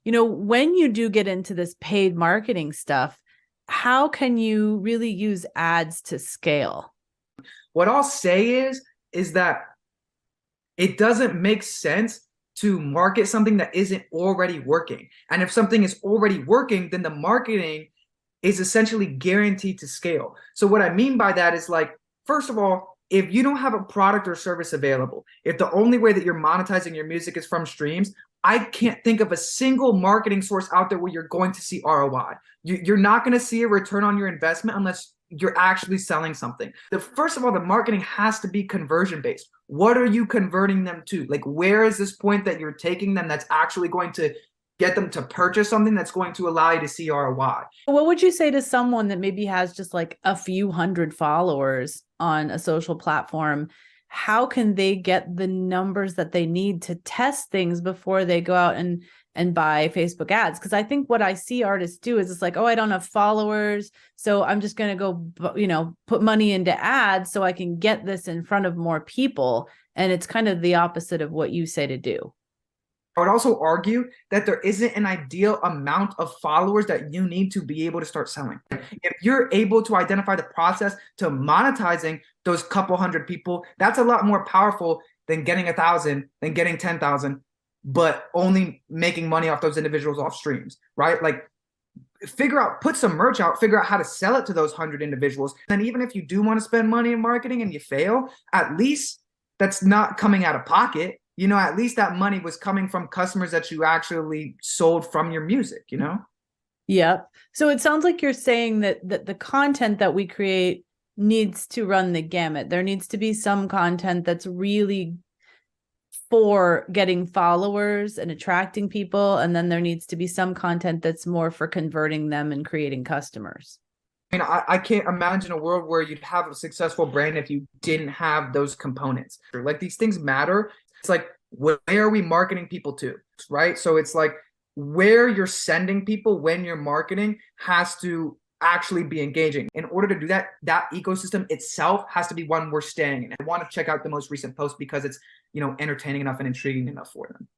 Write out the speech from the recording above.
When you do get into this paid marketing stuff, how can you really use ads to scale? What I'll say is that it doesn't make sense to market something that isn't already working. And if something is already working, then the marketing is essentially guaranteed to scale. So what I mean by that is, like, first of all, if you don't have a product or service available, if the only way that you're monetizing your music is from streams, I can't think of a single marketing source out there where you're going to see ROI. You're not going to see a return on your investment unless you're actually selling something. First of all, the marketing has to be conversion based. What are you converting them to? Like, where is this point that you're taking them that's actually going to get them to purchase something that's going to allow you to see ROI? What would you say to someone that maybe has just like a few hundred followers on a social platform? How can they get the numbers that they need to test things before they go out and buy Facebook ads? Because I think what I see artists do is it's like, oh, I don't have followers, so I'm just going to go, put money into ads so I can get this in front of more people. And it's kind of the opposite of what you say to do. I would also argue that there isn't an ideal amount of followers that you need to be able to start selling. If you're able to identify the process to monetizing those couple hundred people, that's a lot more powerful than getting 1,000, than getting 10,000, but only making money off those individuals off streams, right? Like, put some merch out, figure out how to sell it to those 100 individuals. And even if you do want to spend money in marketing and you fail, at least that's not coming out of pocket. At least that money was coming from customers that you actually sold from your music. Yep. So it sounds like you're saying that the content that we create needs to run the gamut. There needs to be some content that's really for getting followers and attracting people, and then there needs to be some content that's more for converting them and creating customers. I can't imagine a world where you'd have a successful brand if you didn't have those components. Like, these things matter. It's like, where are we marketing people to, right? So it's like, where you're sending people when you're marketing has to actually be engaging. In order to do that, that ecosystem itself has to be one we're staying in. I want to check out the most recent post because it's, entertaining enough and intriguing enough for them.